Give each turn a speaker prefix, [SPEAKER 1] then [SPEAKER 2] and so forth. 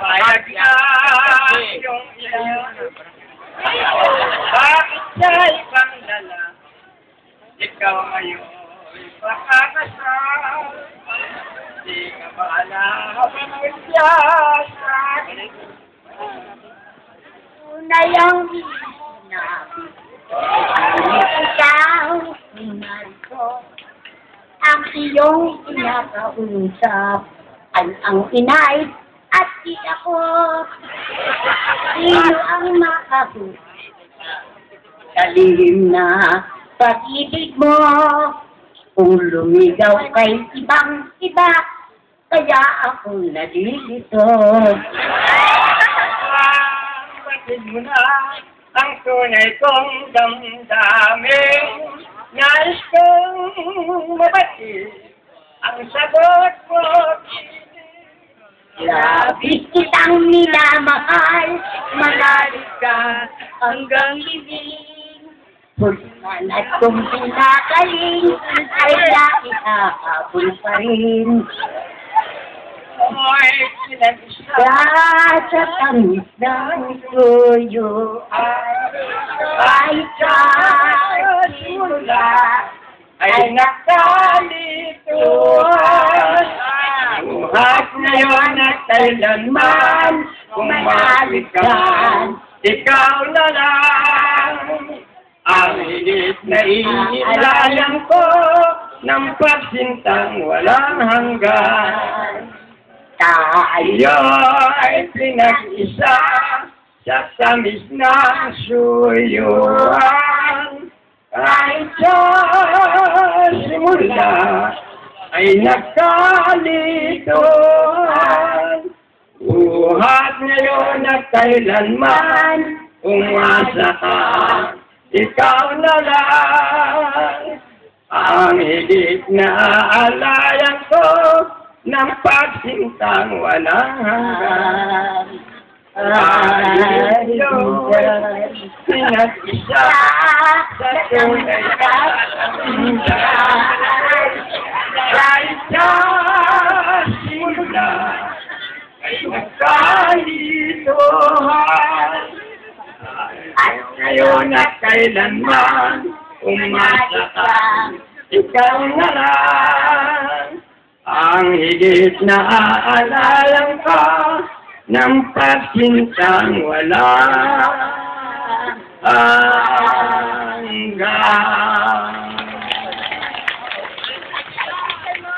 [SPEAKER 1] Payag na yung ilang. Bakit siya ibang lala? Ikaw ngayon pakakasal. Di ka ba alam ang siya sa akin?
[SPEAKER 2] Una yung sinabi, ikaw, minahal ko. Ang iyong pinakausap ay ang inay at di ako. Sino ang makabuti sa lihim na pag-ibig mo? Kung lumigaw kay ibang iba, kaya ako nalilito.
[SPEAKER 1] Batid mo na ang tunay kong damdamin. Nais kong mabatid ang sagot mo.
[SPEAKER 2] Labis kitang minamahal, manalig ka hanggang ibig. Pulman at kung pinakaling, ay naihahabol pa rin.
[SPEAKER 1] Mo'y pinag-isa
[SPEAKER 2] Sa tamis ng tuyuan, ay simula
[SPEAKER 1] ay nakalituan. Buhat ngayon at kailanman, kumalikan, ikaw na lang. Ang higit na inilayan ko ng pagsintang walang hanggan. Tayo ay pinag-isa sa tamis ng suyuan. Kahit sa simula ay nagkalituan. Buhat ngayon at kailanman, umasa ka, ikaw na lang. Ang higit na alayan ko ng pagsintang walang hanggan. Tayo pinag-isa sa tunay na pamilya. Kahit sa simula ay nagkalituhan. At ngayon at kailanman, umasa ka, ikaw na lang. Ang higit na aalalang ka ng pagsintang walang hanggan.